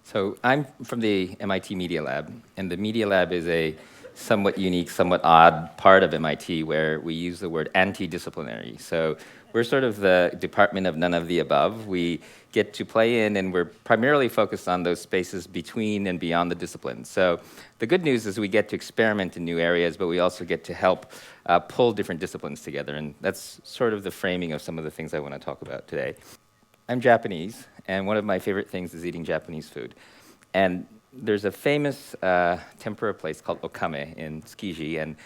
So I'm from the MIT Media Lab, and the Media Lab is a somewhat unique, somewhat odd part of MIT where we use the word anti-disciplinary. So we're sort of the department of none of the above. We get to play in, and we're primarily focused on those spaces between and beyond the disciplines. So the good news is we get to experiment in new areas, but we also get to help pull different disciplines together, and that's sort of the framing of some of the things I want to talk about today. I'm Japanese, and one of my favorite things is eating Japanese food. And there's a famous tempura place called Okame in Tsukiji, and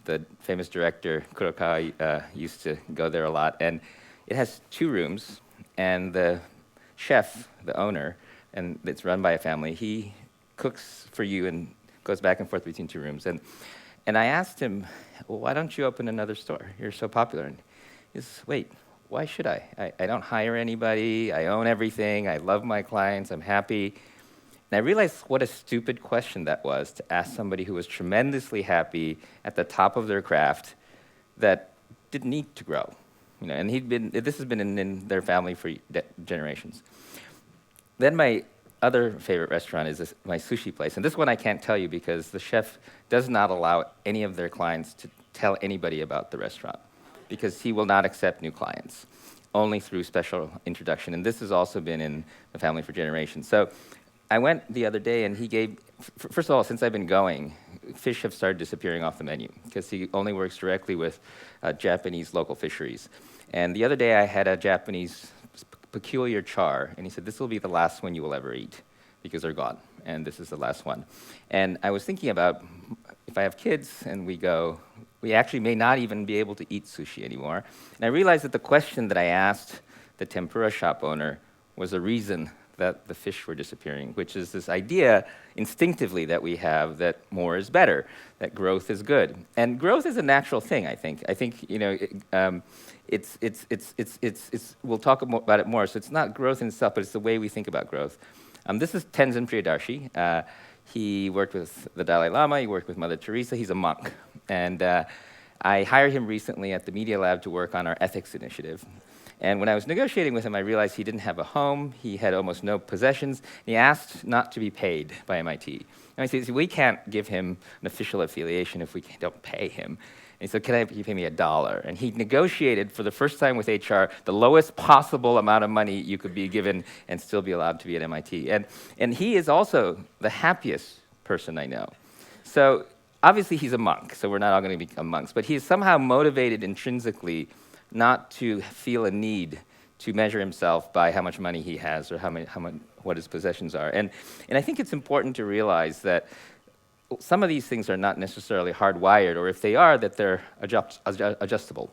the famous director Kurokawa used to go there a lot. And it has 2 rooms, and the chef, the owner, and it's run by a family, he cooks for you and goes back and forth between 2 rooms. And I asked him, well, why don't you open another store? You're so popular. And he says, wait, why should I? I don't hire anybody. I own everything. I love my clients. I'm happy. And I realized what a stupid question that was to ask somebody who was tremendously happy at the top of their craft that didn't need to grow. And this has been in their family for generations. Then my other favorite restaurant is my sushi place. And this one I can't tell you because the chef does not allow any of their clients to tell anybody about the restaurant, because he will not accept new clients, only through special introduction. And this has also been in the family for generations. So I went the other day, and he gave, first of all, since I've been going, fish have started disappearing off the menu, because he only works directly with Japanese local fisheries. And the other day I had a Japanese peculiar char, and he said, this will be the last one you will ever eat, because they're gone, and this is the last one. And I was thinking about, if I have kids and we go, we actually may not even be able to eat sushi anymore. And I realized that the question that I asked the tempura shop owner was a reason that the fish were disappearing, which is this idea instinctively that we have that more is better, that growth is good. And growth is a natural thing, I think. I think, we'll talk about it more. So it's not growth in itself, but it's the way we think about growth. This is Tenzin Priyadarshi. He worked with the Dalai Lama, he worked with Mother Teresa, he's a monk. And I hired him recently at the Media Lab to work on our ethics initiative. And when I was negotiating with him, I realized he didn't have a home, he had almost no possessions, and he asked not to be paid by MIT. And I said, we can't give him an official affiliation if we don't pay him. And he said, can you pay me $1? And he negotiated for the first time with HR the lowest possible amount of money you could be given and still be allowed to be at MIT. And he is also the happiest person I know. So obviously he's a monk, so we're not all going to become monks, but he's somehow motivated intrinsically not to feel a need to measure himself by how much money he has or what his possessions are. And I think it's important to realize that some of these things are not necessarily hardwired, or if they are, that they're adjustable.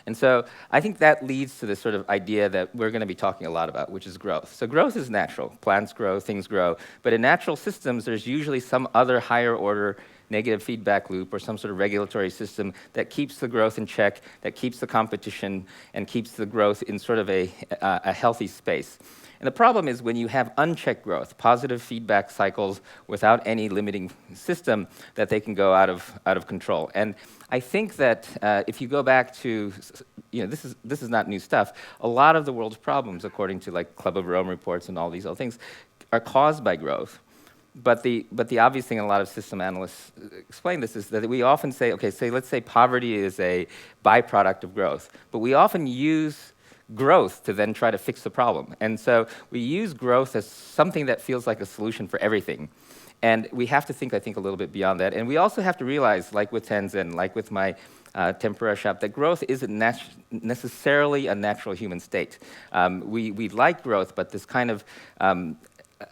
And so I think that leads to this sort of idea that we're going to be talking a lot about, which is growth. So growth is natural. Plants grow, things grow. But in natural systems, there's usually some other higher order negative feedback loop or some sort of regulatory system that keeps the growth in check, that keeps the competition, and keeps the growth in sort of a healthy space. And the problem is when you have unchecked growth, positive feedback cycles without any limiting system, that they can go out of control. And I think that if you go back to, this is not new stuff. A lot of the world's problems, according to like Club of Rome reports and all these other things, are caused by growth. But the obvious thing, and a lot of system analysts explain this, is that we often say, let's say poverty is a byproduct of growth, but we often use growth to then try to fix the problem. And so we use growth as something that feels like a solution for everything. And we have to think, I think, a little bit beyond that. And we also have to realize, like with Tenzin, like with my tempura shop, that growth isn't necessarily a natural human state. We like growth, but this kind of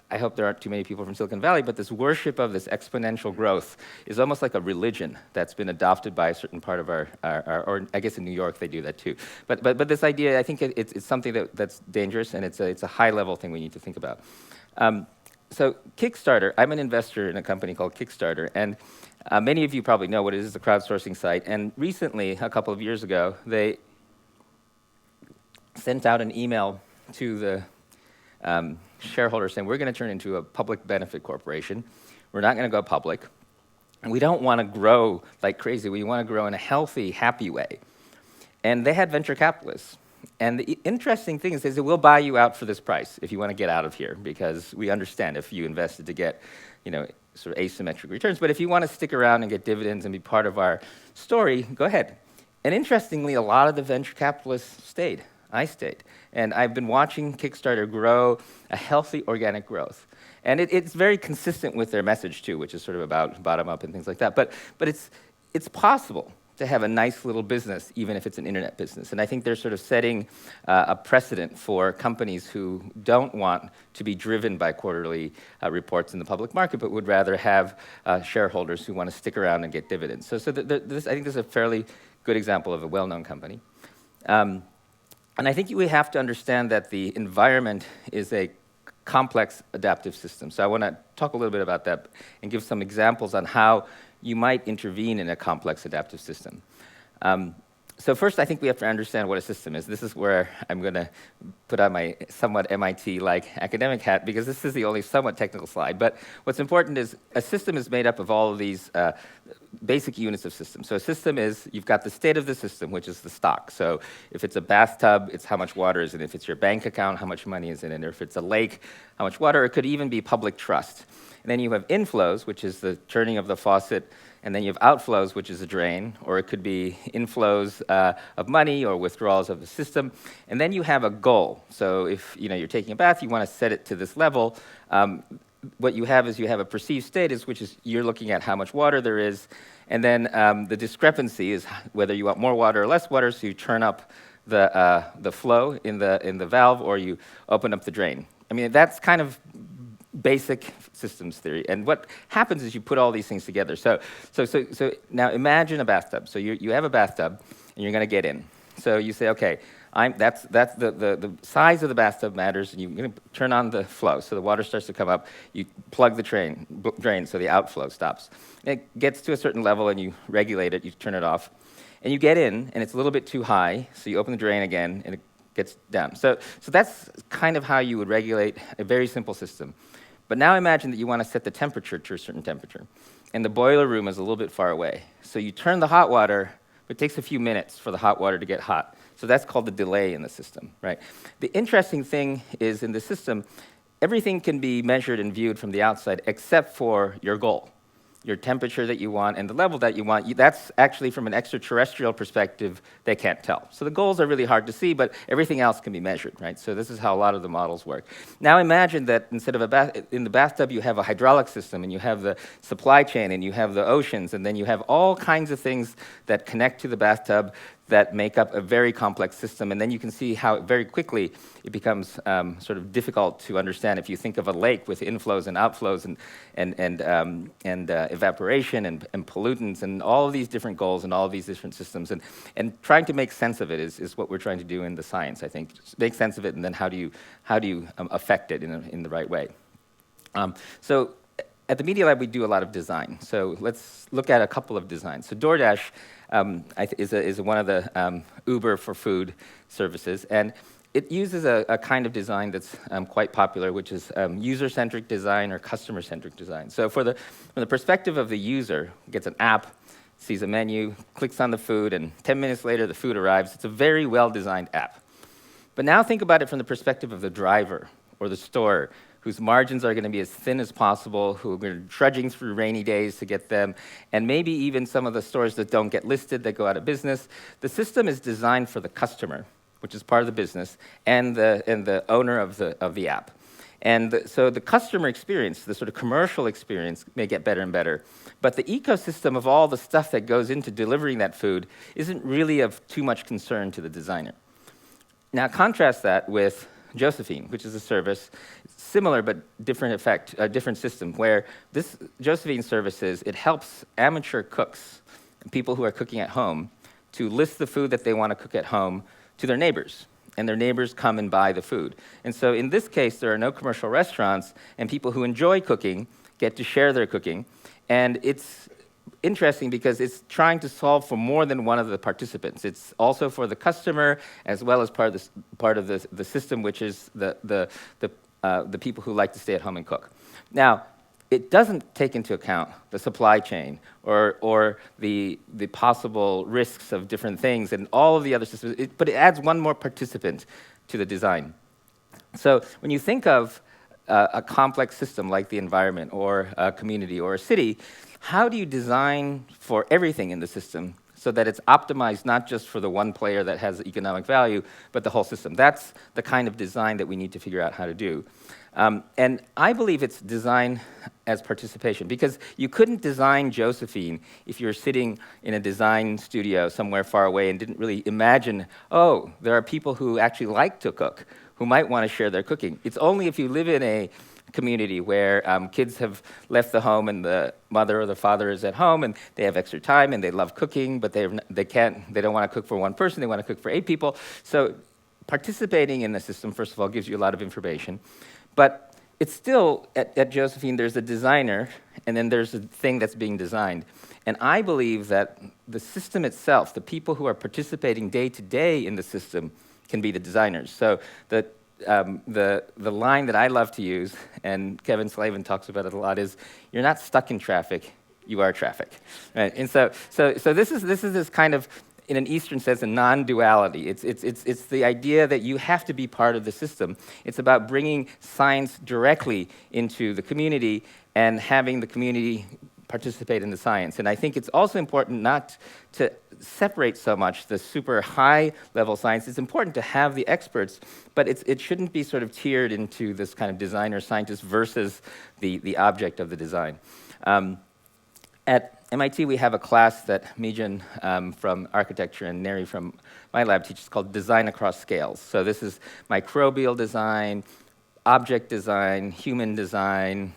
I hope there aren't too many people from Silicon Valley, but this worship of this exponential growth is almost like a religion that's been adopted by a certain part of our or I guess in New York they do that too. But this idea, I think it's something that's dangerous, and it's a high-level thing we need to think about. So Kickstarter, I'm an investor in a company called Kickstarter, and many of you probably know what it is. It's a crowdsourcing site, and recently, a couple of years ago, they sent out an email to the shareholders saying, we're going to turn into a public benefit corporation. We're not going to go public. And we don't want to grow like crazy. We want to grow in a healthy, happy way. And they had venture capitalists. And the interesting thing is it will buy you out for this price if you want to get out of here, because we understand if you invested to get, sort of asymmetric returns. But if you want to stick around and get dividends and be part of our story, go ahead. And interestingly, a lot of the venture capitalists stayed. I stayed. And I've been watching Kickstarter grow a healthy organic growth. And it's very consistent with their message, too, which is sort of about bottom-up and things like that. But it's possible to have a nice little business, even if it's an internet business. And I think they're sort of setting a precedent for companies who don't want to be driven by quarterly reports in the public market, but would rather have shareholders who want to stick around and get dividends. So I think this is a fairly good example of a well-known company. And I think we have to understand that the environment is a complex adaptive system. So I want to talk a little bit about that and give some examples on how you might intervene in a complex adaptive system. So first, I think we have to understand what a system is. This is where I'm going to put on my somewhat MIT-like academic hat, because this is the only somewhat technical slide. But what's important is a system is made up of all of these basic units of systems. So a system is, you've got the state of the system, which is the stock. So if it's a bathtub, it's how much water is in it. If it's your bank account, how much money is in it. Or if it's a lake, how much water. It could even be public trust. And then you have inflows, which is the turning of the faucet. And then you have outflows, which is a drain, or it could be inflows of money or withdrawals of the system. And then you have a goal. So if you're taking a bath, you want to set it to this level. What you have is you have a perceived status, which is you're looking at how much water there is. And then the discrepancy is whether you want more water or less water, so you turn up the flow in the valve, or you open up the drain. I mean, that's kind of basic systems theory. And what happens is you put all these things together. So now imagine a bathtub. So you have a bathtub, and you're going to get in. So you say, okay, that's the size of the bathtub matters, and you're going to turn on the flow. So the water starts to come up. You plug the drain so the outflow stops. And it gets to a certain level, and you regulate it. You turn it off. And you get in, and it's a little bit too high, so you open the drain again, and it gets down. So that's kind of how you would regulate a very simple system. But now imagine that you want to set the temperature to a certain temperature, and the boiler room is a little bit far away. So you turn the hot water, but it takes a few minutes for the hot water to get hot. So that's called the delay in the system, right? The interesting thing is in the system, everything can be measured and viewed from the outside except for your goal. Your temperature that you want and the level that you want, that's actually from an extraterrestrial perspective, they can't tell. So the goals are really hard to see, but everything else can be measured, right? So this is how a lot of the models work. Now imagine that instead of in the bathtub, you have a hydraulic system, and you have the supply chain, and you have the oceans, and then you have all kinds of things that connect to the bathtub that make up a very complex system. And then you can see how very quickly it becomes sort of difficult to understand if you think of a lake with inflows and outflows and evaporation and pollutants and all of these different goals and all of these different systems. And trying to make sense of it is what we're trying to do in the science, I think. Just make sense of it, and then how do you affect it in the right way? So at the Media Lab, we do a lot of design. So let's look at a couple of designs. So DoorDash is one of the Uber for food services, and it uses a kind of design that's quite popular, which is user-centric design or customer-centric design. So from the perspective of the user, gets an app, sees a menu, clicks on the food, and 10 minutes later the food arrives. It's a very well-designed app. But now think about it from the perspective of the driver or the store, whose margins are going to be as thin as possible, who are trudging through rainy days to get them, and maybe even some of the stores that don't get listed, that go out of business. The system is designed for the customer, which is part of the business, and the owner of the app. And so the customer experience, the sort of commercial experience, may get better and better. But the ecosystem of all the stuff that goes into delivering that food isn't really of too much concern to the designer. Now contrast that with Josephine, which is a service, similar but different effect, a different system, where this Josephine services, it helps amateur cooks, people who are cooking at home, to list the food that they want to cook at home to their neighbors, and their neighbors come and buy the food. And so in this case, there are no commercial restaurants, and people who enjoy cooking get to share their cooking, and it's interesting because it's trying to solve for more than one of the participants. It's also for the customer, as well as part of the system, which is the people who like to stay at home and cook. Now, it doesn't take into account the supply chain or the possible risks of different things and all of the other systems, but it adds one more participant to the design. So when you think of a complex system like the environment or a community or a city, how do you design for everything in the system so that it's optimized not just for the one player that has economic value, but the whole system? That's the kind of design that we need to figure out how to do. And I believe it's design as participation, because you couldn't design Josephine if you were sitting in a design studio somewhere far away and didn't really imagine, oh, there are people who actually like to cook, who might want to share their cooking. It's only if you live in a community where kids have left the home and the mother or the father is at home and they have extra time and they love cooking, but they don't want to cook for one person, they want to cook for 8 people. So participating in the system, first of all, gives you a lot of information. But it's still, at Josephine, there's a designer, and then there's a thing that's being designed. And I believe that the system itself, the people who are participating day to day in the system, can be the designers. So the line that I love to use, and Kevin Slavin talks about it a lot, is you're not stuck in traffic, you are traffic. Right? And so this is this kind of, in an Eastern sense, a non-duality. It's the idea that you have to be part of the system. It's about bringing science directly into the community and having the community participate in the science. And I think it's also important not to separate so much the super high-level science. It's important to have the experts, but it shouldn't be sort of tiered into this kind of designer scientist versus the object of the design. At MIT, we have a class that Mijun from architecture and Neri from my lab teaches called Design Across Scales. So this is microbial design, object design, human design,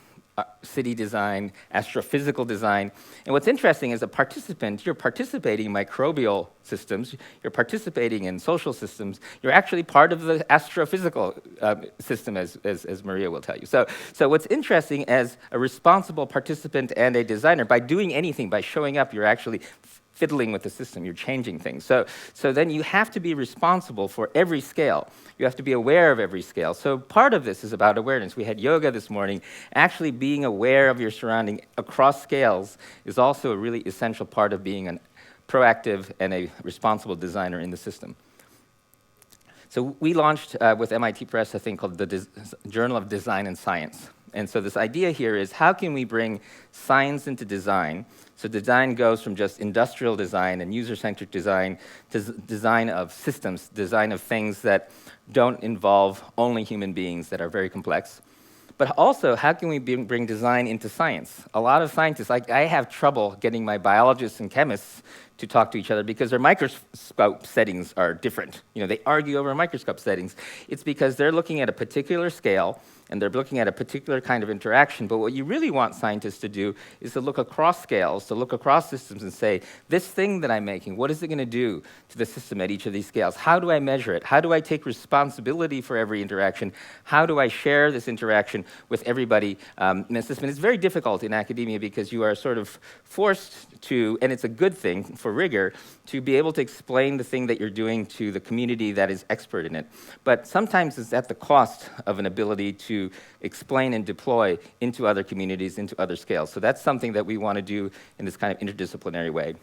city design, astrophysical design. And what's interesting is a participant, you're participating in microbial systems, you're participating in social systems, you're actually part of the astrophysical system, as Maria will tell you. So what's interesting, as a responsible participant and a designer, by doing anything, by showing up, you're actually fiddling with the system, you're changing things. So then you have to be responsible for every scale. You have to be aware of every scale. So part of this is about awareness. We had yoga this morning. Actually being aware of your surrounding across scales is also a really essential part of being a proactive and a responsible designer in the system. So we launched with MIT Press a thing called the Journal of Design and Science. And so this idea here is, how can we bring science into design? So design goes from just industrial design and user-centric design to design of systems, design of things that don't involve only human beings, that are very complex. But also, how can we bring design into science? A lot of scientists, I have trouble getting my biologists and chemists to talk to each other because their microscope settings are different. You know, they argue over microscope settings. It's because they're looking at a particular scale and they're looking at a particular kind of interaction. But what you really want scientists to do is to look across scales, to look across systems and say, this thing that I'm making, what is it going to do to the system at each of these scales? How do I measure it? How do I take responsibility for every interaction? How do I share this interaction with everybody in the system? And it's very difficult in academia because you are sort of forced to, and it's a good thing for rigor, to be able to explain the thing that you're doing to the community that is expert in it. But sometimes it's at the cost of an ability to explain and deploy into other communities, into other scales. So that's something that we want to do in this kind of interdisciplinary way.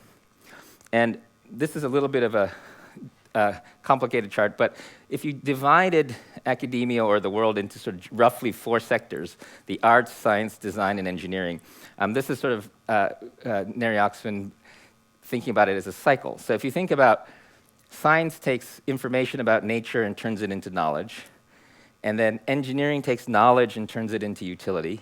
And this is a little bit of a complicated chart, but if you divided academia or the world into sort of roughly 4 sectors, the arts, science, design, and engineering, this is sort of Neri Oxman thinking about it as a cycle. So if you think about science takes information about nature and turns it into knowledge, and then engineering takes knowledge and turns it into utility,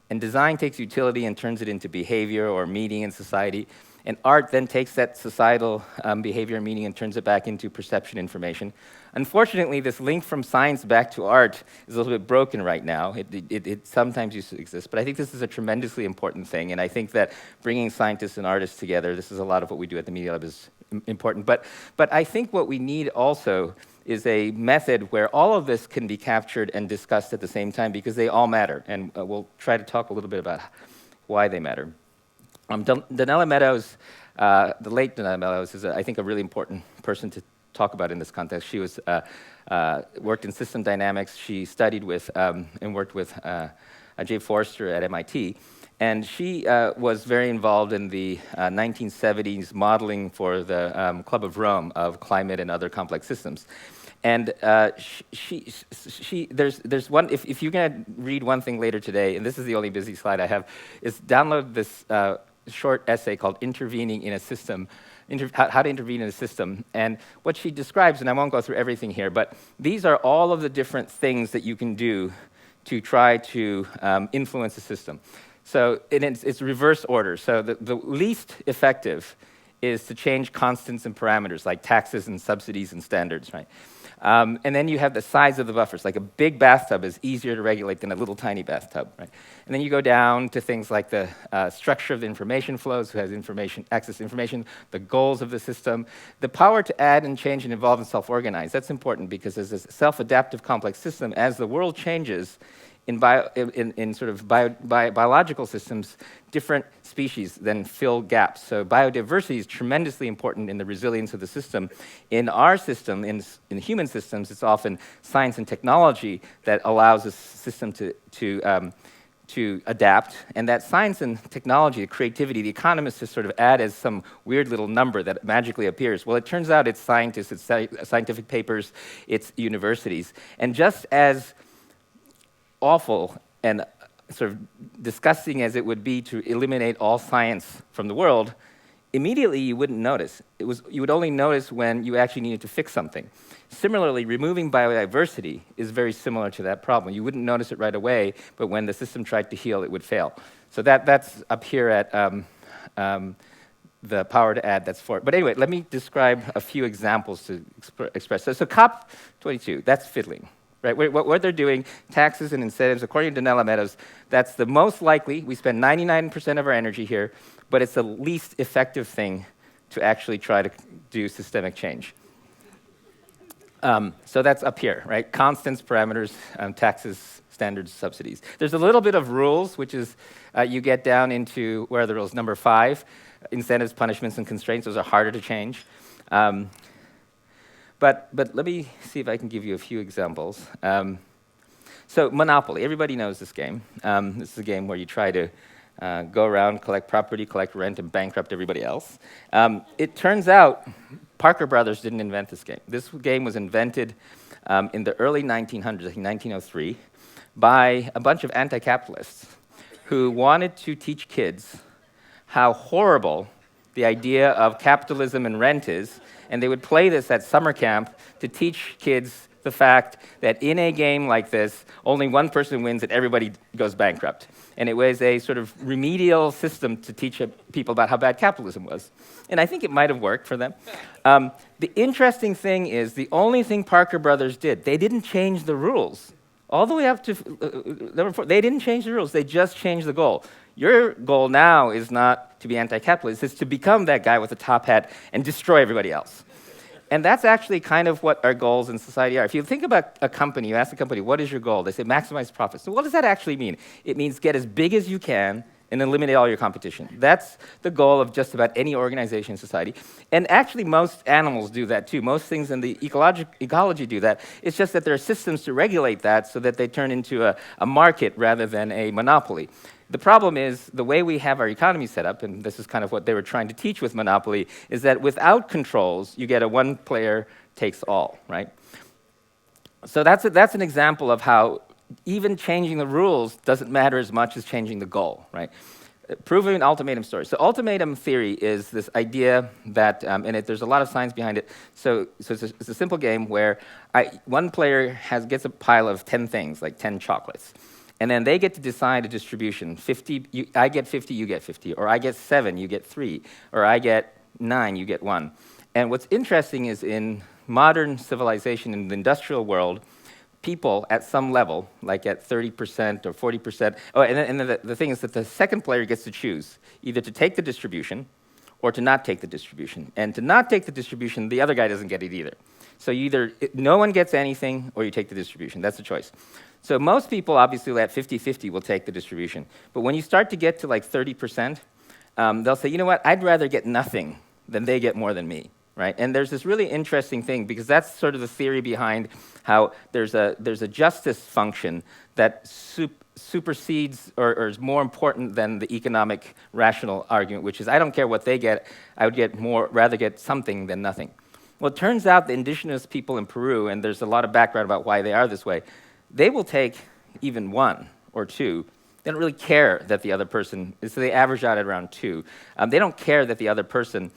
and design takes utility and turns it into behavior or meaning in society, and art then takes that societal behavior and meaning and turns it back into perception information. Unfortunately, this link from science back to art is a little bit broken right now. It sometimes used to exist, but I think this is a tremendously important thing, and I think that bringing scientists and artists together, this is a lot of what we do at the Media Lab, is important. But I think what we need also is a method where all of this can be captured and discussed at the same time, because they all matter, and we'll try to talk a little bit about why they matter. Donella Meadows, the late Donella Meadows, is, I think, a really important person to talk about in this context. She was worked in system dynamics. She studied with and worked with Jay Forster at MIT. And she was very involved in the 1970s modeling for the Club of Rome of climate and other complex systems. And there's one, if you're going to read one thing later today, and this is the only busy slide I have, is download this short essay called Intervening in a System, how to intervene in a system. And what she describes, and I won't go through everything here, but these are all of the different things that you can do to try to influence a system. So it's reverse order. So the least effective is to change constants and parameters like taxes and subsidies and standards, right? And then you have the size of the buffers. Like a big bathtub is easier to regulate than a little tiny bathtub, right? And then you go down to things like the structure of the information flows, who has access to information, the goals of the system, the power to add and change and evolve and self-organize. That's important because as a self-adaptive complex system, as the world changes, in biological systems, different species then fill gaps. So biodiversity is tremendously important in the resilience of the system. In our system, in human systems, it's often science and technology that allows a system to adapt. And that science and technology, the creativity, the economists just sort of add as some weird little number that magically appears. Well, it turns out it's scientists, it's scientific papers, it's universities. And just as awful and sort of disgusting as it would be to eliminate all science from the world, immediately you wouldn't notice. You would only notice when you actually needed to fix something. Similarly, removing biodiversity is very similar to that problem. You wouldn't notice it right away, but when the system tried to heal, it would fail. So that's up here at the power to add, that's for it. But anyway, let me describe a few examples to express. So COP22, that's fiddling. Right? What they're doing, taxes and incentives, according to Donella Meadows, that's the most likely. We spend 99% of our energy here, but it's the least effective thing to actually try to do systemic change. So that's up here, right? Constants, parameters, taxes, standards, subsidies. There's a little bit of rules, which is you get down into, where are the rules? Number 5, incentives, punishments, and constraints. Those are harder to change. But let me see if I can give you a few examples. So Monopoly, everybody knows this game. This is a game where you try to go around, collect property, collect rent, and bankrupt everybody else. It turns out Parker Brothers didn't invent this game. This game was invented in the early 1900s, I think 1903, by a bunch of anti-capitalists who wanted to teach kids how horrible the idea of capitalism and rent is, and they would play this at summer camp to teach kids the fact that in a game like this, only one person wins and everybody goes bankrupt. And it was a sort of remedial system to teach people about how bad capitalism was. And I think it might have worked for them. The interesting thing is, the only thing Parker Brothers did, they didn't change the rules. All the way up to number 4, they didn't change the rules, they just changed the goal. Your goal now is not to be anti-capitalist, it's to become that guy with the top hat and destroy everybody else. And that's actually kind of what our goals in society are. If you think about a company, you ask the company, what is your goal? They say maximize profits. So what does that actually mean? It means get as big as you can and eliminate all your competition. That's the goal of just about any organization in society. And actually most animals do that too. Most things in the ecology do that. It's just that there are systems to regulate that so that they turn into a market rather than a monopoly. The problem is the way we have our economy set up, and this is kind of what they were trying to teach with monopoly, is that without controls, you get a one player takes all, right? So that's an example of how even changing the rules doesn't matter as much as changing the goal, right? Proving an ultimatum story. So ultimatum theory is this idea that, there's a lot of science behind it. So it's a simple game where one player gets a pile of 10 things, like 10 chocolates. And then they get to decide a distribution. 50, I get 50, you get 50. Or I get 7, you get 3. Or I get 9, you get 1. And what's interesting is in modern civilization, in the industrial world, people at some level, like at 30% or 40%, and then the thing is that the second player gets to choose, either to take the distribution or to not take the distribution. And to not take the distribution, the other guy doesn't get it either. So no one gets anything, or you take the distribution. That's the choice. So most people, obviously, at 50-50 will take the distribution. But when you start to get to like 30%, they'll say, you know what, I'd rather get nothing than they get more than me. right? And there's this really interesting thing, because that's sort of the theory behind how there's a justice function that supersedes or is more important than the economic rational argument, which is I don't care what they get, I would rather get something than nothing. Well, it turns out the indigenous people in Peru, and there's a lot of background about why they are this way, they will take even one or two. They don't really care that the other person, so they average out at around 2. They don't care that the other person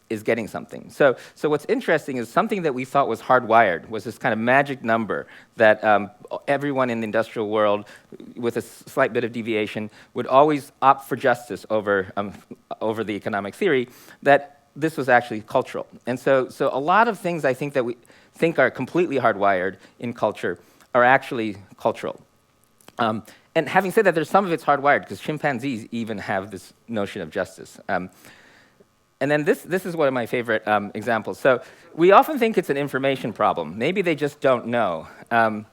is getting something. So what's interesting is something that we thought was hardwired was this kind of magic number that everyone in the industrial world, with a slight bit of deviation, would always opt for justice over the economic theory, that this was actually cultural. And so a lot of things I think that we think are completely hardwired in culture are actually cultural. And having said that, there's some of it's hardwired, because chimpanzees even have this notion of justice. And then this is one of my favorite examples. So we often think it's an information problem. Maybe they just don't know. I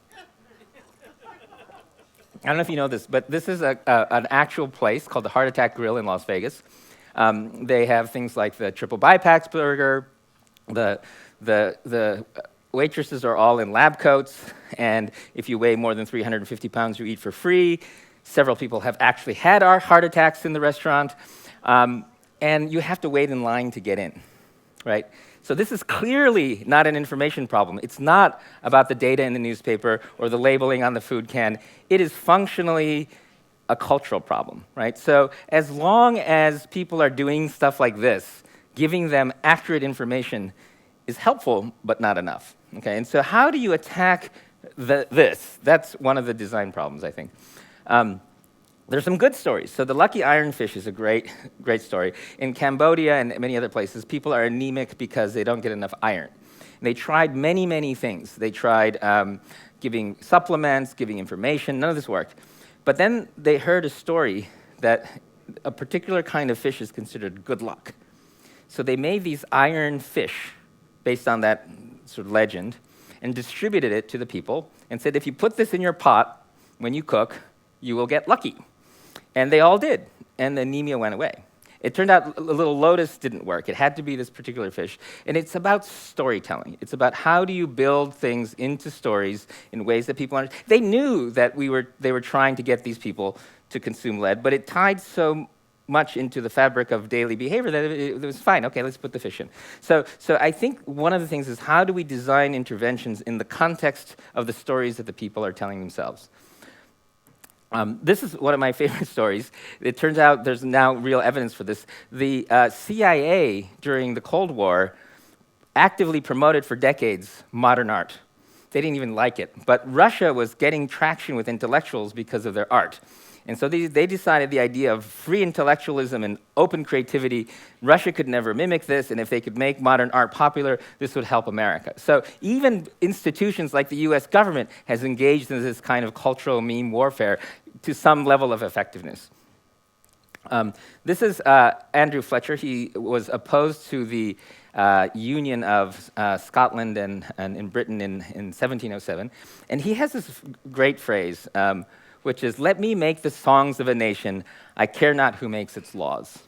don't know if you know this, but this is an actual place called the Heart Attack Grill in Las Vegas. They have things like the triple bypass burger, the waitresses are all in lab coats, and if you weigh more than 350 pounds, you eat for free. Several people have actually had heart attacks in the restaurant, and you have to wait in line to get in, right? So this is clearly not an information problem. It's not about the data in the newspaper or the labeling on the food can. It is functionally a cultural problem, right? So as long as people are doing stuff like this, giving them accurate information is helpful, but not enough. Okay, and so how do you attack this? That's one of the design problems, I think. There's some good stories. So the lucky ironfish is a great story. In Cambodia and many other places, people are anemic because they don't get enough iron. And they tried many, many things. They tried giving supplements, giving information. None of this worked. But then they heard a story that a particular kind of fish is considered good luck. So they made these iron fish based on that sort of legend, and distributed it to the people, and said, if you put this in your pot when you cook, you will get lucky. And they all did, and the anemia went away. It turned out a little lotus didn't work. It had to be this particular fish. And it's about storytelling. It's about how do you build things into stories in ways that people understand. They knew that they were trying to get these people to consume lead, but it tied so much into the fabric of daily behavior that it was fine. Okay, let's put the fish in. So I think one of the things is how do we design interventions in the context of the stories that the people are telling themselves? This is one of my favorite stories. It turns out there's now real evidence for this. The CIA, during the Cold War, actively promoted for decades modern art. They didn't even like it. But Russia was getting traction with intellectuals because of their art. And so they decided the idea of free intellectualism and open creativity, Russia could never mimic this, and if they could make modern art popular, this would help America. So even institutions like the US government has engaged in this kind of cultural meme warfare to some level of effectiveness. This is Andrew Fletcher. He was opposed to the Union of Scotland and in Britain in 1707, and he has this great phrase, which is, let me make the songs of a nation, I care not who makes its laws.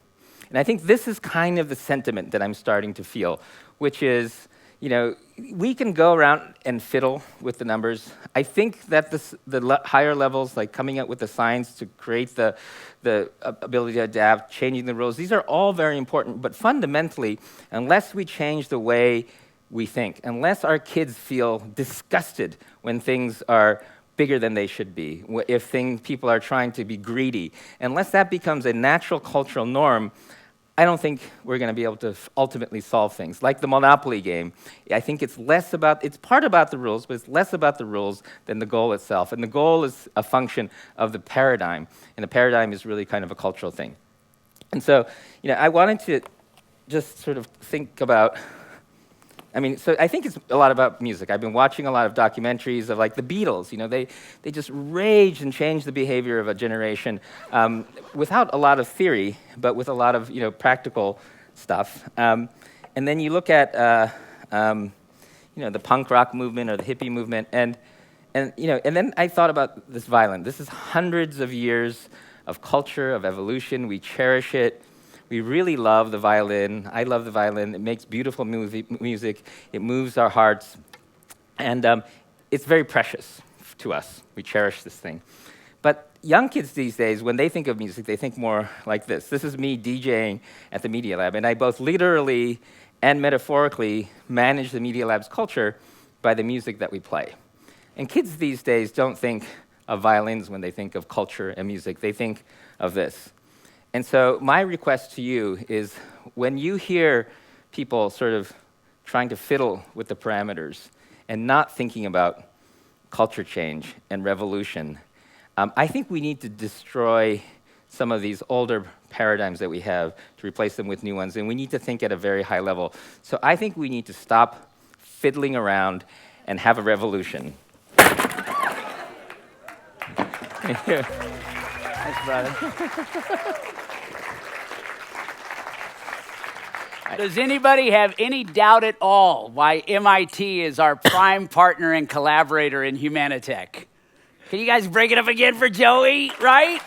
And I think this is kind of the sentiment that I'm starting to feel, which is, we can go around and fiddle with the numbers. I think that the higher levels, like coming up with the science to create the ability to adapt, changing the rules, these are all very important, but fundamentally, unless we change the way we think, unless our kids feel disgusted when things are bigger than they should be, if people are trying to be greedy. Unless that becomes a natural cultural norm, I don't think we're going to be able to ultimately solve things. Like the Monopoly game, I think it's part about the rules, but it's less about the rules than the goal itself. And the goal is a function of the paradigm, and the paradigm is really kind of a cultural thing. And so, I wanted to just sort of think about, so I think it's a lot about music. I've been watching a lot of documentaries of like the Beatles. They just raged and changed the behavior of a generation without a lot of theory, but with a lot of practical stuff. And then you look at the punk rock movement or the hippie movement, and then I thought about this violin. This is hundreds of years of culture, of evolution. We cherish it. We really love the violin. I love the violin. It makes beautiful music. It moves our hearts. And it's very precious to us. We cherish this thing. But young kids these days, when they think of music, they think more like this. This is me DJing at the Media Lab, and I both literally and metaphorically manage the Media Lab's culture by the music that we play. And kids these days don't think of violins when they think of culture and music. They think of this. And so my request to you is, when you hear people sort of trying to fiddle with the parameters and not thinking about culture change and revolution, I think we need to destroy some of these older paradigms that we have to replace them with new ones, and we need to think at a very high level. So I think we need to stop fiddling around and have a revolution. Thank you. Thanks, brother. Does anybody have any doubt at all why MIT is our prime partner and collaborator in Humanitech? Can you guys break it up again for Joey, right?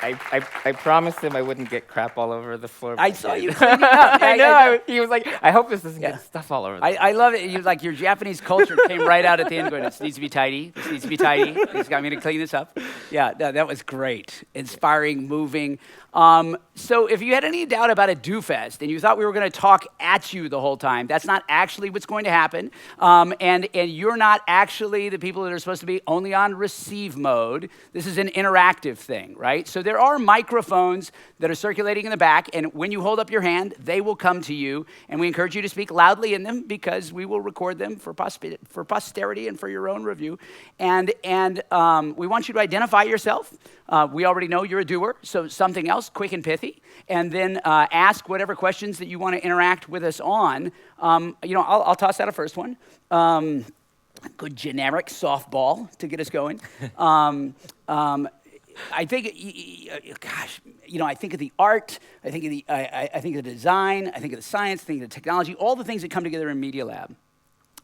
I promised him I wouldn't get crap all over the floor. I saw you cleaning up. I know. He was like, I hope this doesn't get stuff all over the I love it. He was like, your Japanese culture came right out at the end going, this needs to be tidy. This needs to be tidy. He's got me to clean this up. Yeah, that was great. Inspiring, moving. So if you had any doubt about a DoFest and you thought we were going to talk at you the whole time, that's not actually what's going to happen. And you're not actually the people that are supposed to be only on receive mode. This is an interactive thing, right? So there are microphones that are circulating in the back, and when you hold up your hand, they will come to you, and we encourage you to speak loudly in them because we will record them for posterity and for your own review. And we want you to identify yourself. We already know you're a doer, so something else, quick and pithy, and then ask whatever questions that you want to interact with us on. I'll toss out a first one. Good generic softball to get us going. I think, I think of the art, I think of the design, I think of the science, I think of the technology, all the things that come together in Media Lab.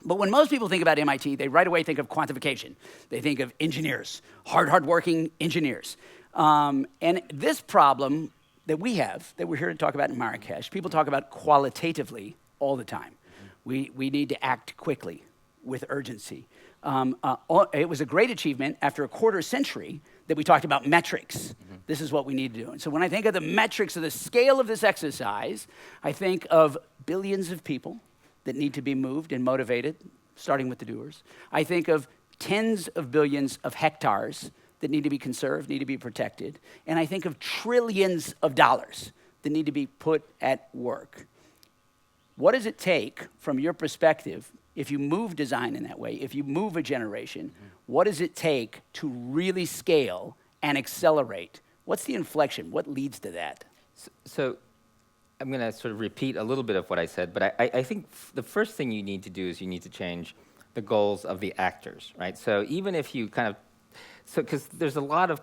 But when most people think about MIT, they right away think of quantification. They think of engineers, hard-working engineers. And this problem that we have, that we're here to talk about in Marrakech, people talk about qualitatively all the time. We need to act quickly, with urgency. It was a great achievement after a quarter century that we talked about metrics. This is what we need to do. And so when I think of the metrics of the scale of this exercise, I think of billions of people that need to be moved and motivated, starting with the doers. I think of tens of billions of hectares that need to be conserved, need to be protected. And I think of trillions of dollars that need to be put at work. What does it take, from your perspective, if you move design in that way, if you move a generation, what does it take to really scale and accelerate? What's the inflection? What leads to that? So I'm going to sort of repeat a little bit of what I said, but I think the first thing you need to do is you need to change the goals of the actors, right? So even if you because there's a lot of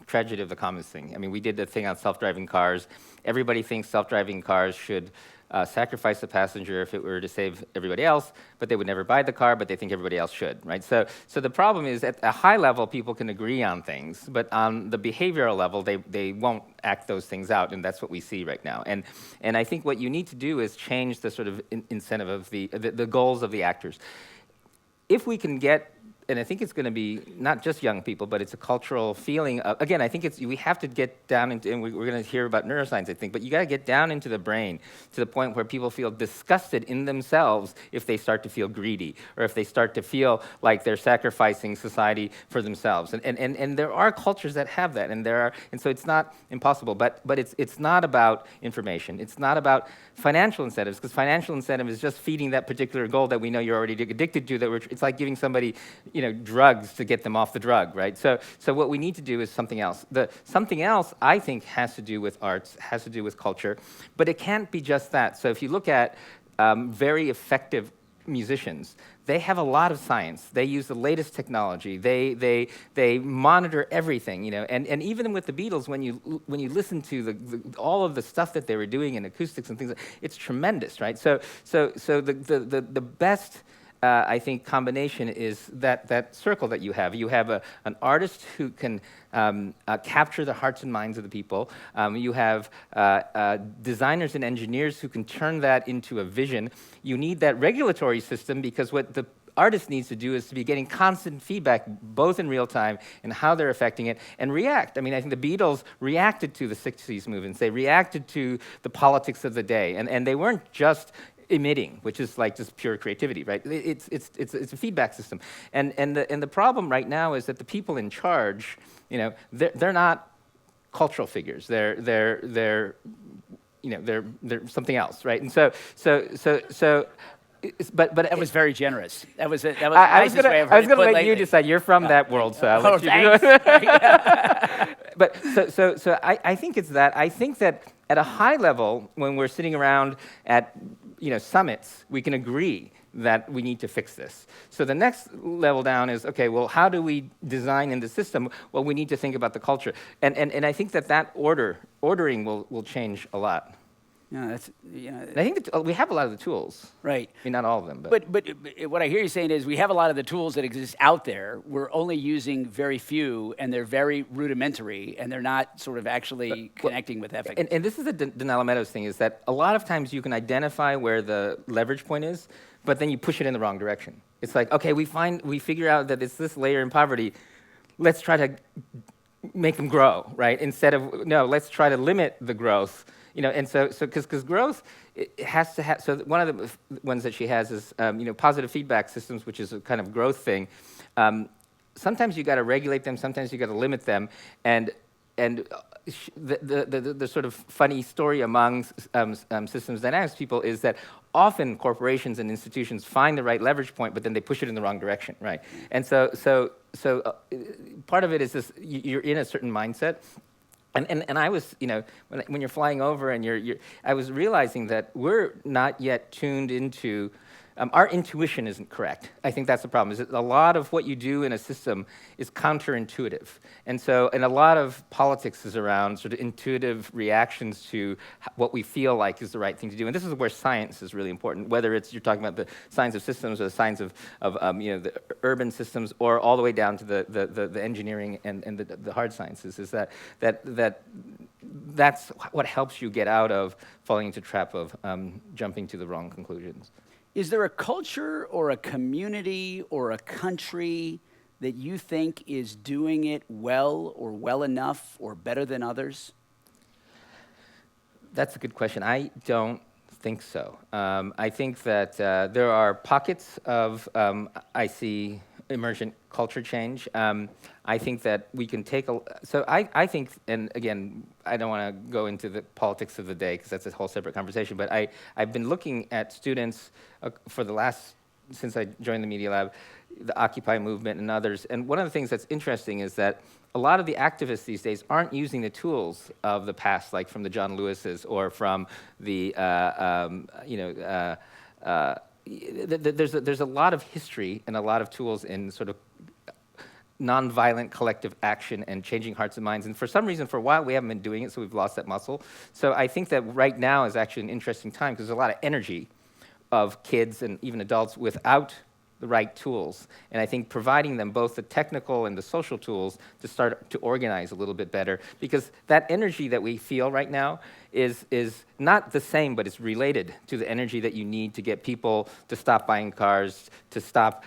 tragedy of the commons thing. I mean, we did the thing on self-driving cars. Everybody thinks self-driving cars should sacrifice the passenger if it were to save everybody else, but they would never buy the car, but they think everybody else should, right? So the problem is, at a high level, people can agree on things, but on the behavioral level, they won't act those things out, and that's what we see right now. And I think what you need to do is change the sort of incentive of the goals of the actors. If we can get, and I think it's going to be not just young people, but it's a cultural feeling. Again, I think we have to get down into, and we're going to hear about neuroscience, I think, but you got to get down into the brain to the point where people feel disgusted in themselves if they start to feel greedy, or if they start to feel like they're sacrificing society for themselves. And there are cultures that have that, and so it's not impossible, but it's not about information. It's not about financial incentives, because financial incentive is just feeding that particular goal that we know you're already addicted to. It's like giving somebody, drugs to get them off the drug, right? So what we need to do is something else. Something else, I think, has to do with arts, has to do with culture, but it can't be just that. So if you look at very effective musicians, they have a lot of science. They use the latest technology. They monitor everything, And even with the Beatles, when you listen to all of the stuff that they were doing in acoustics and things, it's tremendous, right? So the best I think, combination is that circle that you have. You have an artist who can capture the hearts and minds of the people. You have designers and engineers who can turn that into a vision. You need that regulatory system, because what the artist needs to do is to be getting constant feedback, both in real time and how they're affecting it, and react. I mean, I think the Beatles reacted to the 60s movements. They reacted to the politics of the day, and they weren't just emitting, which is like just pure creativity, right? It's a feedback system, and the problem right now is that the people in charge, they're not cultural figures. They're something else, right? And so. But That was very generous. That was I was going to let you decide. You're from that world, so I'll let you do it. But so I think it's that. I think that at a high level, when we're sitting around at summits, we can agree that we need to fix this. So the next level down is, okay, well, how do we design in the system? Well, we need to think about the culture, and I think that ordering will change a lot. That's And I think that we have a lot of the tools. right. I mean, not all of them, but But what I hear you saying is we have a lot of the tools that exist out there. We're only using very few, and they're very rudimentary, and they're not sort of actually connecting with efficacy. And this is the Denali Meadows thing, is that a lot of times you can identify where the leverage point is, but then you push it in the wrong direction. It's like, okay, we figure out that it's this layer in poverty. Let's try to make them grow, right? Instead of, no, let's try to limit the growth. And so because growth, it has to have, so one of the ones that she has is, positive feedback systems, which is a kind of growth thing. Sometimes you got to regulate them, sometimes you got to limit them, and the sort of funny story among systems dynamics people is that often corporations and institutions find the right leverage point, but then they push it in the wrong direction, right? And so part of it is this: you're in a certain mindset. And I was, when you're flying over and I was realizing that we're not yet tuned into, our intuition isn't correct. I think that's the problem, is that a lot of what you do in a system is counterintuitive. And a lot of politics is around sort of intuitive reactions to what we feel like is the right thing to do. And this is where science is really important, whether you're talking about the science of systems or the science of the urban systems, or all the way down to the engineering and the hard sciences, is that's what helps you get out of falling into trap of jumping to the wrong conclusions. Is there a culture or a community or a country that you think is doing it well or well enough or better than others? That's a good question. I don't think so. I think that there are pockets of, I see, emergent culture change. I think that we can take I think, and again, I don't want to go into the politics of the day because that's a whole separate conversation, but I've been looking at students since I joined the Media Lab, the Occupy movement and others, and one of the things that's interesting is that a lot of the activists these days aren't using the tools of the past, like from the John Lewises or from the, there's a lot of history and a lot of tools in sort of nonviolent collective action and changing hearts and minds. And for some reason, for a while, we haven't been doing it, so we've lost that muscle. So I think that right now is actually an interesting time because there's a lot of energy of kids and even adults without the right tools. And I think providing them both the technical and the social tools to start to organize a little bit better, because that energy that we feel right now is not the same, but it's related to the energy that you need to get people to stop buying cars, to stop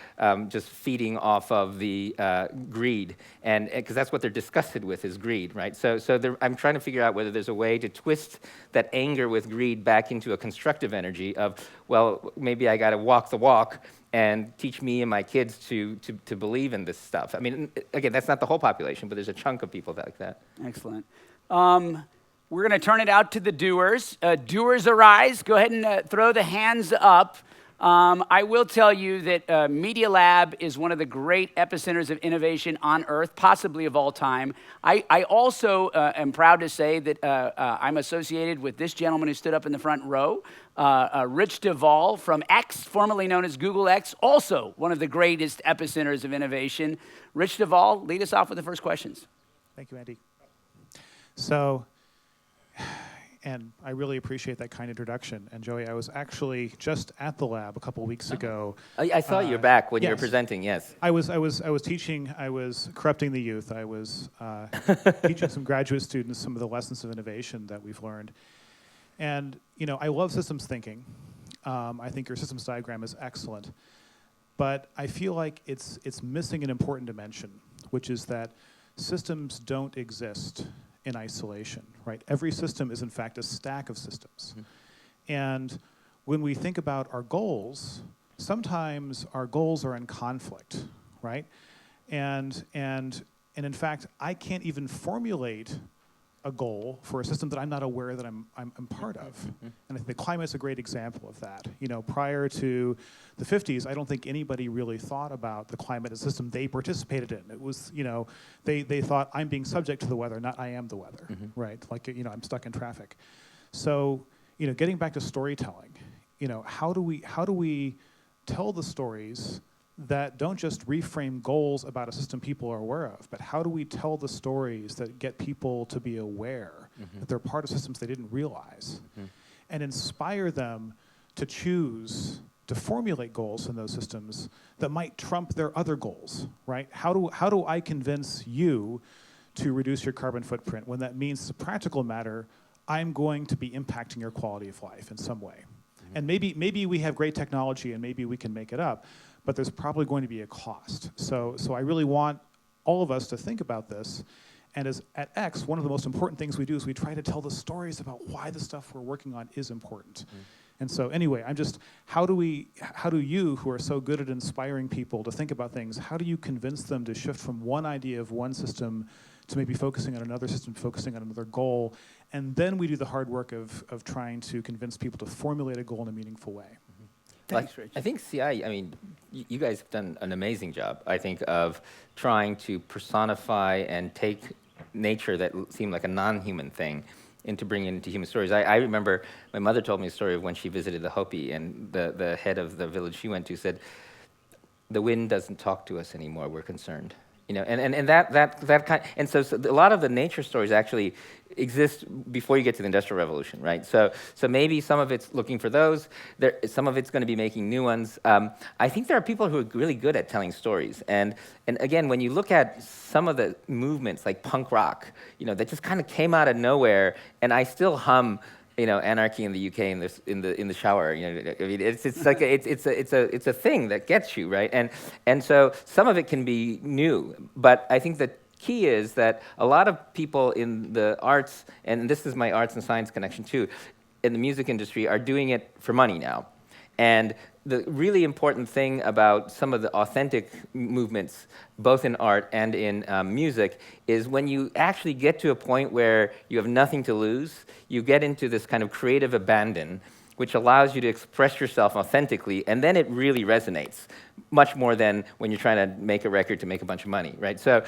just feeding off of the greed, and because that's what they're disgusted with is greed, right? So I'm trying to figure out whether there's a way to twist that anger with greed back into a constructive energy of, well, maybe I got to walk the walk and teach me and my kids to believe in this stuff. I mean, again, that's not the whole population, but there's a chunk of people like that. Excellent. We're going to turn it out to the doers. Doers arise. Go ahead and throw the hands up. I will tell you that Media Lab is one of the great epicenters of innovation on Earth, possibly of all time. I also am proud to say that I'm associated with this gentleman who stood up in the front row, Rich Duvall from X, formerly known as Google X, also one of the greatest epicenters of innovation. Rich Duvall, lead us off with the first questions. Thank you, Andy. So, And I really appreciate that kind introduction. And Joey, I was actually just at the lab a couple weeks ago. I saw your back when you were yes. presenting. Yes. I was teaching. I was corrupting the youth. I was teaching some graduate students some of the lessons of innovation that we've learned. And I love systems thinking. I think your systems diagram is excellent, but I feel like it's missing an important dimension, which is that systems don't exist in isolation, right? Every system is in fact a stack of systems. Mm-hmm. And when we think about our goals, sometimes our goals are in conflict, right? And in fact, I can't even formulate a goal for a system that I'm not aware that I'm part of. Mm-hmm. And I think the climate's a great example of that. Prior to the 50s, I don't think anybody really thought about the climate as a system they participated in. It was, they thought I'm being subject to the weather, not I am the weather, mm-hmm. right? Like, I'm stuck in traffic. So, getting back to storytelling, how do we tell the stories that don't just reframe goals about a system people are aware of, but how do we tell the stories that get people to be aware mm-hmm. that they're part of systems they didn't realize, mm-hmm. and inspire them to choose to formulate goals in those systems that might trump their other goals, right? How do I convince you to reduce your carbon footprint when that means, as a practical matter, I'm going to be impacting your quality of life in some way? Mm-hmm. And maybe we have great technology and maybe we can make it up, but there's probably going to be a cost. So I really want all of us to think about this. And at X, one of the most important things we do is we try to tell the stories about why the stuff we're working on is important. Mm-hmm. And so anyway, how do you, who are so good at inspiring people to think about things, how do you convince them to shift from one idea of one system to maybe focusing on another system, focusing on another goal, and then we do the hard work of trying to convince people to formulate a goal in a meaningful way. Thanks, Rich. I think CI, you guys have done an amazing job, I think, of trying to personify and take nature that seemed like a non-human thing into bringing it into human stories. I remember my mother told me a story of when she visited the Hopi, and the head of the village she went to said, "The wind doesn't talk to us anymore, we're concerned." And that kind, and so a lot of the nature stories actually exist before you get to the Industrial Revolution, right? So maybe some of it's looking for those. Some of it's going to be making new ones. I think there are people who are really good at telling stories. And again, when you look at some of the movements like punk rock, that just kind of came out of nowhere, and I still hum. Anarchy in the UK in the shower. It's like it's a thing that gets you, right. And so some of it can be new, but I think the key is that a lot of people in the arts, and this is my arts and science connection too, in the music industry are doing it for money now. And the really important thing about some of the authentic movements, both in art and in music, is when you actually get to a point where you have nothing to lose, you get into this kind of creative abandon, which allows you to express yourself authentically, and then it really resonates, much more than when you're trying to make a record to make a bunch of money, right? So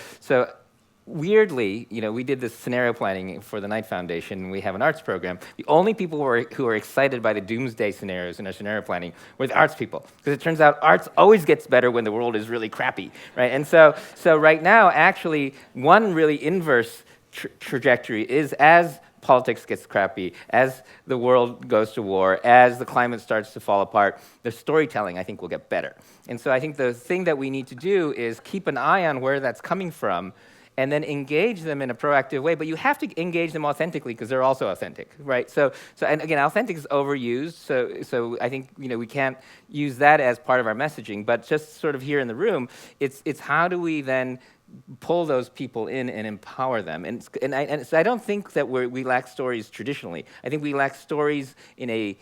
weirdly, we did this scenario planning for the Knight Foundation, and we have an arts program. The only people who are excited by the doomsday scenarios in our scenario planning were the arts people, because it turns out arts always gets better when the world is really crappy, right? And so right now, actually, one really inverse trajectory is as politics gets crappy, as the world goes to war, as the climate starts to fall apart, the storytelling, I think, will get better. And so I think the thing that we need to do is keep an eye on where that's coming from, and then engage them in a proactive way. But you have to engage them authentically because they're also authentic, right? So and again, authentic is overused. So I think we can't use that as part of our messaging. But just sort of here in the room, it's how do we then pull those people in and empower them? And so I don't think that we lack stories traditionally. I think we lack stories in a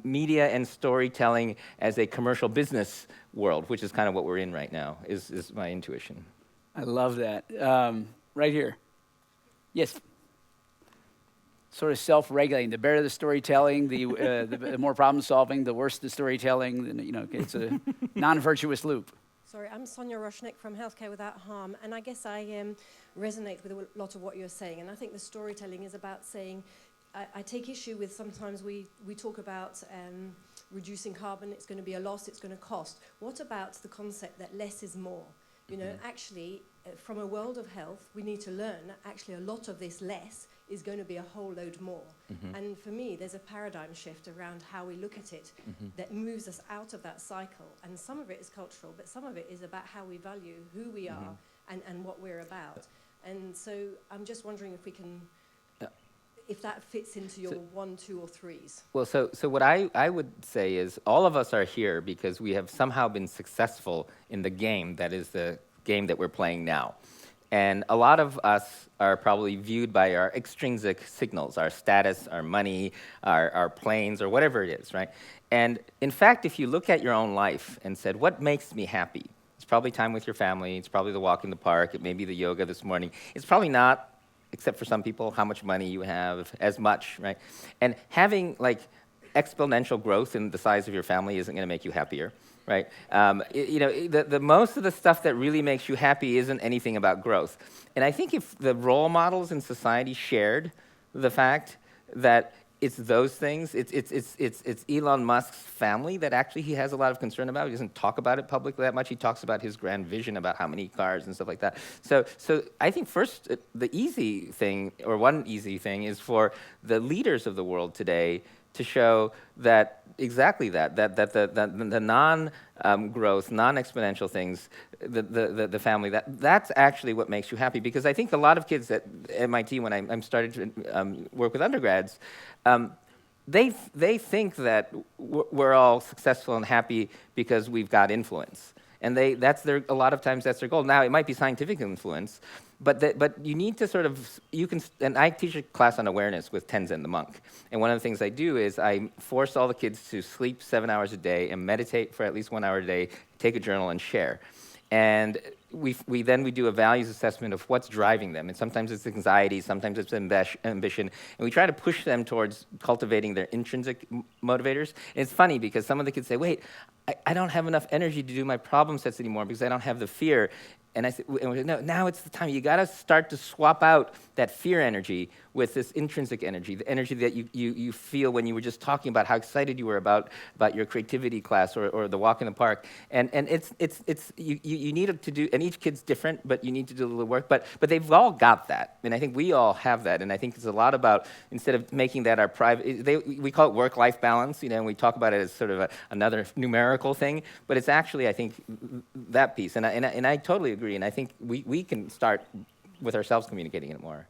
media and storytelling as a commercial business world, which is kind of what we're in right now. Is my intuition. I love that. Right here. Yes. Sort of self-regulating. The better the storytelling, the more problem-solving, the worse the storytelling. It's a non-virtuous loop. Sorry, I'm Sonia Roshnik from Healthcare Without Harm, and I guess I resonate with a lot of what you're saying. And I think the storytelling is about saying, I take issue with sometimes we talk about reducing carbon, it's going to be a loss, it's going to cost. What about the concept that less is more? Actually, from a world of health, we need to learn actually a lot of this less is going to be a whole load more. And for me, there's a paradigm shift around how we look at it that moves us out of that cycle. And some of it is cultural, but some of it is about how we value who we are and what we're about. And so I'm just wondering if we can, if that fits into your 1, 2, or 3s. Well, so what I would say is all of us are here because we have somehow been successful in the game that is the game that we're playing now. And a lot of us are probably viewed by our extrinsic signals, our status, our money, our planes, or whatever it is, right? And in fact, if you look at your own life and said, what makes me happy? It's probably time with your family. It's probably the walk in the park. It may be the yoga this morning. It's probably not, except for some people, how much money you have, as much, right? And having like exponential growth in the size of your family isn't going to make you happier, right? The most of the stuff that really makes you happy isn't anything about growth. And I think if the role models in society shared the fact that it's those things, it's Elon Musk's family that actually he has a lot of concern about. He doesn't talk about it publicly that much. He talks about his grand vision about how many cars and stuff like that. So I think first, the easy thing, or one easy thing, is for the leaders of the world today to show that exactly that the non-growth, non-exponential things, the family, that's actually what makes you happy. Because I think a lot of kids at MIT, when I'm started to work with undergrads, they think that we're all successful and happy because we've got influence. And a lot of times that's their goal. Now, it might be scientific influence, but you need to sort of, and I teach a class on awareness with Tenzin the monk. And one of the things I do is I force all the kids to sleep 7 hours a day and meditate for at least 1 hour a day, take a journal and share. And we do a values assessment of what's driving them. And sometimes it's anxiety, sometimes it's ambition. And we try to push them towards cultivating their intrinsic motivators. And it's funny because some of the kids say, wait, I don't have enough energy to do my problem sets anymore because I don't have the fear. And I said, no, now it's the time. You got to start to swap out that fear energy with this intrinsic energy, the energy that you feel when you were just talking about how excited you were about your creativity class or the walk in the park. And you need to do, and each kid's different, but you need to do a little work. But they've all got that, and I think we all have that. And I think it's a lot about, instead of making that our private, we call it work-life balance, and we talk about it as sort of another numerical thing. But it's actually, I think, that piece. And I totally agree. And I think we can start with ourselves communicating it more.